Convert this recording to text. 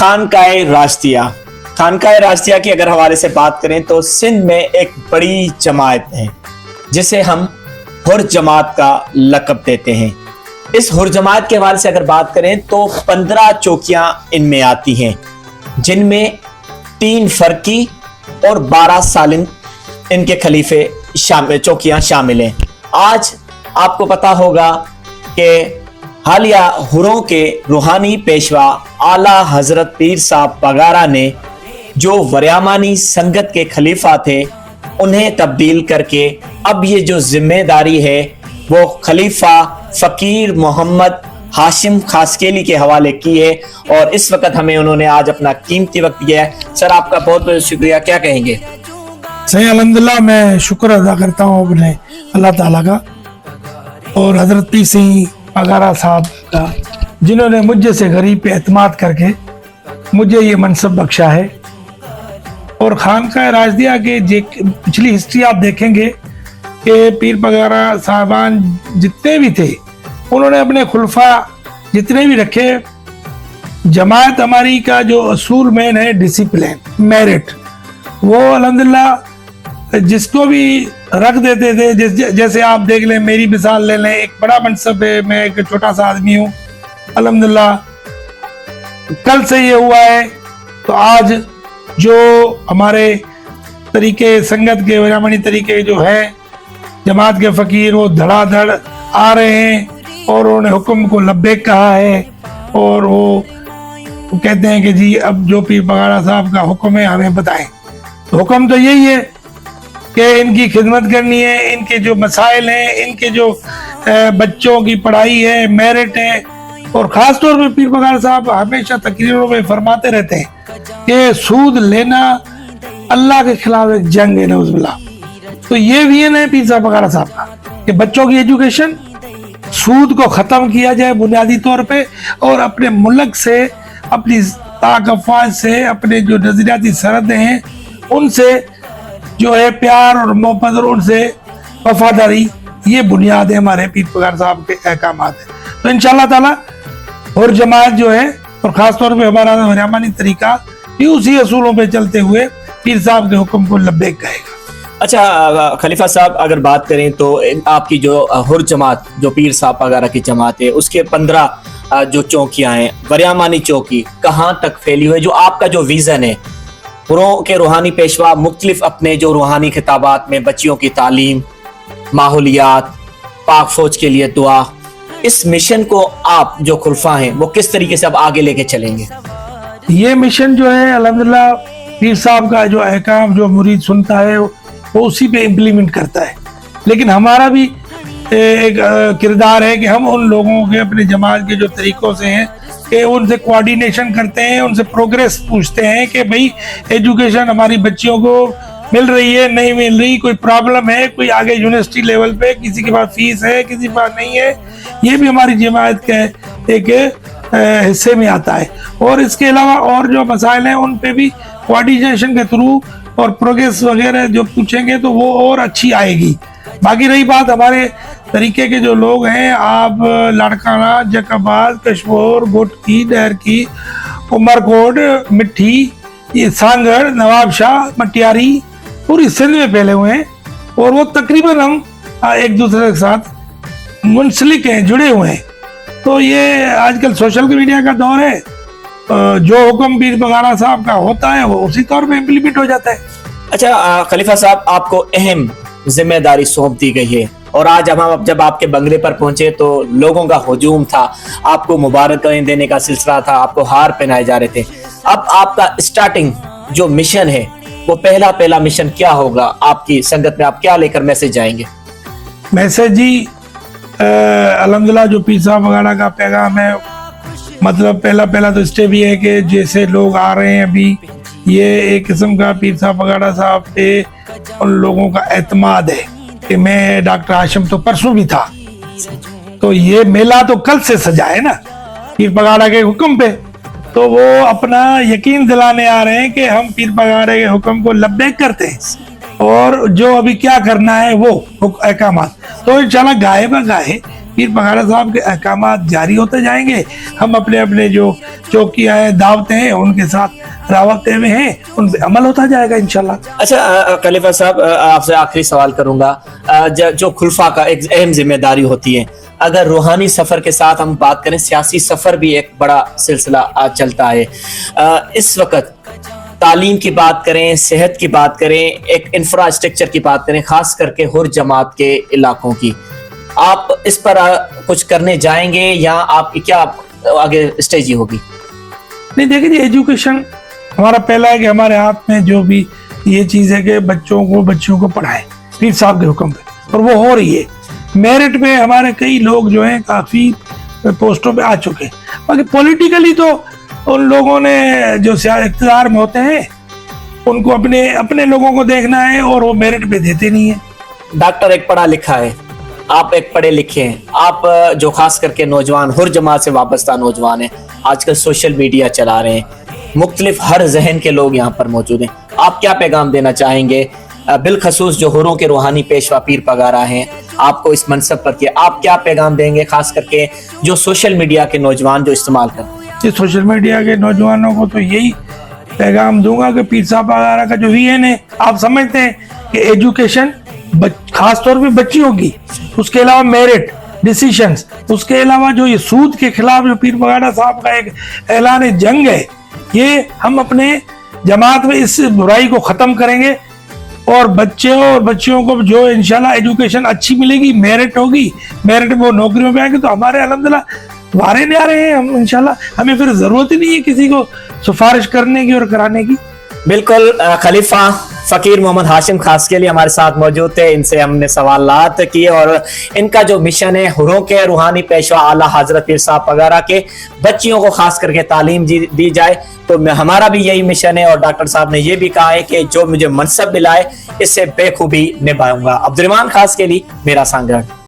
خانقاہ راشدیہ خانقاہ راشدیہ کی اگر حوالے سے بات کریں تو سندھ میں ایک بڑی جماعت ہے جسے ہم حر جماعت کا لقب دیتے ہیں۔ اس حر جماعت کے حوالے سے اگر بات کریں تو 15 چوکیاں ان میں آتی ہیں، جن میں 3 فرقی اور 12 سالن ان کے خلیفے چوکیاں شامل ہیں۔ آج آپ کو پتا ہوگا کہ حالیہ حروں کے روحانی پیشوا اعلیٰ حضرت پیر صاحب پگارا نے جو وریامانی سنگت کے خلیفہ تھے انہیں تبدیل کر کے اب یہ جو ذمہ داری ہے وہ خلیفہ فقیر محمد ہاشم خاسکیلی کے حوالے کی ہے، اور اس وقت ہمیں انہوں نے آج اپنا قیمتی وقت دیا ہے۔ سر آپ کا بہت بہت شکریہ، کیا کہیں گے؟ صحیح، الحمدللہ میں شکر ادا کرتا ہوں اپنے اللہ تعالیٰ کا اور حضرت پیر سنگھ پگارا صاحب کا، جنہوں نے مجھ سے غریب پہ اعتماد کر کے مجھے یہ منصب بخشا ہے۔ اور خانقاہ راشدیہ کے پچھلی ہسٹری آپ دیکھیں گے کہ پیر پگارا صاحبان جتنے بھی تھے انہوں نے اپنے خلفاء جتنے بھی رکھے۔ جماعت ہماری کا جو اصول مین ہے ڈسپلن، میرٹ، وہ الحمدللہ جس کو بھی رکھ دیتے تھے۔ جیسے آپ دیکھ لیں، میری مثال لے لیں، ایک بڑا منصب ہے، میں ایک چھوٹا سا آدمی ہوں، الحمدللہ کل سے یہ ہوا ہے تو آج جو ہمارے طریقے سنگت کے وریامانی طریقے جو ہے جماعت کے فقیر وہ دھڑا دھڑ آ رہے ہیں اور انہوں نے حکم کو لبیک کہا ہے، اور وہ کہتے ہیں کہ جی اب جو پیر پگارا صاحب کا حکم ہے ہمیں بتائیں۔ حکم تو یہی ہے کہ ان کی خدمت کرنی ہے، ان کے جو مسائل ہیں، ان کے جو بچوں کی پڑھائی ہے، میرٹ ہے، اور خاص طور پہ پیر پگارا صاحب ہمیشہ تقریروں میں فرماتے رہتے ہیں کہ سود لینا اللہ کے خلاف ایک جنگ ہے، نعوذ باللہ۔ تو یہ وین ہے پیر صاحب پگارا صاحب کا کہ بچوں کی ایجوکیشن، سود کو ختم کیا جائے بنیادی طور پہ، اور اپنے ملک سے، اپنی پاک افواج سے، اپنے جو نظریاتی سرحدیں ہیں ان سے جو ہے پیار اور محبت اور ان سے وفاداری، یہ بنیاد ہے ہمارے پیر پگارا صاحب کے احکامات ہیں۔ تو انشاءاللہ تعالی اور جماعت جو ہے، اور خاص طور پہ ہمارا وریامانی طریقہ بھی اسی اصولوں پہ چلتے ہوئے پیر صاحب کے حکم کو لبیک کہے گا۔ اچھا خلیفہ صاحب، اگر بات کریں تو آپ کی جو حر جماعت جو پیر صاحب پگارا کی جماعت ہے اس کے 15 جو چوکیاں ہیں، وریامانی چوکی کہاں تک پھیلی ہوئی ہے؟ جو آپ کا جو ویژن ہے، حروں کے روحانی پیشوا مختلف اپنے جو روحانی خطابات میں بچیوں کی تعلیم، ماحولیات، پاک فوج کے لیے دعا، اس مشن کو آپ جو خلفاء ہیں وہ کس طریقے سے اب آگے لے کے چلیں گے؟ یہ مشن جو ہے الحمدللہ پیر صاحب کا جو احکام جو مرید سنتا ہے وہ اسی پہ امپلیمنٹ کرتا ہے، لیکن ہمارا بھی ایک کردار ہے کہ ہم ان لوگوں کے اپنے جماعت کے جو طریقوں سے ہیں کہ ان سے کوارڈینیشن کرتے ہیں، ان سے پروگریس پوچھتے ہیں کہ بھئی ایجوکیشن ہماری بچیوں کو مل رہی ہے، نہیں مل رہی، کوئی پرابلم ہے، کوئی آگے یونیورسٹی لیول پہ کسی کے پاس فیس ہے، کسی کے پاس نہیں ہے، یہ بھی ہماری جماعت کے ایک حصے میں آتا ہے۔ اور اس کے علاوہ اور جو مسائل ہیں ان پہ بھی کوارڈینیشن کے تھرو اور پروگریس وغیرہ جو پوچھیں گے تو وہ اور اچھی آئے گی۔ باقی رہی بات ہمارے طریقے کے جو لوگ ہیں، آپ لاڑکانہ، جیکاباد، کشمور، گٹکی، ڈہر کی، عمرکوٹ، مٹھی، یہ سانگڑ، نواب شاہ، مٹیاری، پوری سندھ میں پھیلے ہوئے ہیں، اور وہ تقریباً ہم ایک دوسرے کے ساتھ منسلک ہیں، جڑے ہوئے ہیں۔ تو یہ آج کل سوشل میڈیا کا دور ہے، جو حکم پیر پگارا صاحب کا ہوتا ہے وہ اسی طور پہ امپلیمنٹ ہو جاتا ہے۔ اچھا خلیفہ صاحب، آپ کو اہم ذمہ داری سونپ دی گئی ہے، اور آج ہم جب آپ کے بنگلے پر پہنچے تو لوگوں کا ہجوم تھا، آپ کو مبارکباد دینے کا سلسلہ تھا، آپ کو ہار پہنائے جا رہے تھے۔ اب آپ کا اسٹارٹنگ جو مشن ہے وہ پہلا مشن کیا ہوگا؟ آپ کی سنگت میں آپ کیا لے کر میسج جائیں گے؟ میسج جی الحمدللہ جو پیر صاحب پگارا کا پیغام ہے، مطلب پہلا تو اسٹیپ یہ ہے کہ جیسے لوگ آ رہے ہیں ابھی، یہ ایک قسم کا پیر صاحب پگارا صاحب پہ ان لوگوں کا اعتماد ہے کہ میں ڈاکٹر ہاشم تو پرسوں بھی تھا، تو یہ میلہ تو کل سے سجا ہے نا پیر پگارا کے حکم پہ، تو وہ اپنا یقین دلانے آ رہے ہیں کہ ہم پیر پگارا کے حکم کو لبیک کرتے ہیں، اور جو ابھی کیا کرنا ہے وہ احکامات تو انشاءاللہ گاہے بہ گاہے پیر پگارا صاحب کے احکامات جاری ہوتے جائیں گے. ہم اپنے اپنے جو چوکیاں ہیں, دعوتیں ہیں, ان کے ساتھ رابطے میں ہیں, ان پہ عمل ہوتا جائے گا انشاءاللہ. اچھا خلیفہ صاحب, آپ سے آخری سوال کروں گا. جو خلفاء کا ایک اہم ذمہ داری ہوتی ہے, اگر روحانی سفر کے ساتھ ہم بات کریں, سیاسی سفر بھی ایک بڑا سلسلہ چلتا ہے. اس وقت تعلیم کی بات کریں, صحت کی بات کریں, ایک انفراسٹرکچر کی بات کریں, خاص کر کے ہر جماعت کے علاقوں کی, آپ اس پر کچھ کرنے جائیں گے یا آپ کی کیا آگے اسٹریٹجی ہوگی؟ نہیں دیکھیں جی, ایجوکیشن ہمارا پہلا ہے کہ ہمارے ہاتھ میں جو بھی یہ چیز ہے کہ بچیوں کو پڑھائیں پیر صاحب کے حکم پہ, اور وہ ہو رہی ہے. میرٹ پہ ہمارے کئی لوگ جو ہیں کافی پوسٹوں پہ آ چکے ہیں. باقی پولیٹیکلی تو ان لوگوں نے جو اقتدار میں ہوتے ہیں ان کو اپنے لوگوں کو دیکھنا ہے, اور وہ میرٹ پہ دیتے نہیں ہیں. ڈاکٹر ایک پڑھا لکھا ہے, آپ ایک پڑھے لکھے ہیں, آپ جو خاص کر کے نوجوان, ہر جماعت سے وابستہ نوجوان ہیں, آج کل سوشل میڈیا چلا رہے ہیں, مختلف ہر ذہن کے لوگ یہاں پر موجود ہیں, آپ کیا پیغام دینا چاہیں گے بالخصوص جو ہروں کے روحانی پیشوا پیر پگارا ہیں, آپ کو اس منصب پر کیا, آپ کیا پیغام دیں گے خاص کر کے جو سوشل میڈیا کے نوجوان جو استعمال کرتے ہیں؟ سوشل میڈیا کے نوجوانوں کو تو یہی پیغام دوں گا کہ پیر صاحب پگارا کا جو ویژن ہے, آپ سمجھتے ہیں کہ ایجوکیشن خاص طور پہ بچیوں کی, اس کے علاوہ میرٹ ڈیسیشنز, اس کے علاوہ جو یہ سود کے خلاف جو پیر پگارا صاحب کا ایک اعلان جنگ ہے, یہ ہم اپنے جماعت میں اس برائی کو ختم کریں گے. اور بچیوں کو جو انشاءاللہ ایجوکیشن اچھی ملے گی, میرٹ ہوگی, میرٹ میں وہ نوکریوں پہ آئیں گے, تو ہمارے الحمدللہ وارے نہیں آ رہے ہیں ہم انشاءاللہ, ہمیں پھر ضرورت ہی نہیں ہے کسی کو سفارش کرنے کی اور کرانے کی. بالکل. خلیفہ فقیر محمد ہاشم خاص کے لیے ہمارے ساتھ موجود تھے, ان سے ہم نے سوالات کیے, اور ان کا جو مشن ہے ہروں کے روحانی پیشوا اعلیٰ حضرت پیر صاحب پگارا کے بچیوں کو خاص کر کے تعلیم دی جائے, تو ہمارا بھی یہی مشن ہے, اور ڈاکٹر صاحب نے یہ بھی کہا ہے کہ جو مجھے منصب ملا ہے اس سے بے خوبی نبھاؤں گا. عبد الرحمان خاص کے لیے میرا سانگرڈ.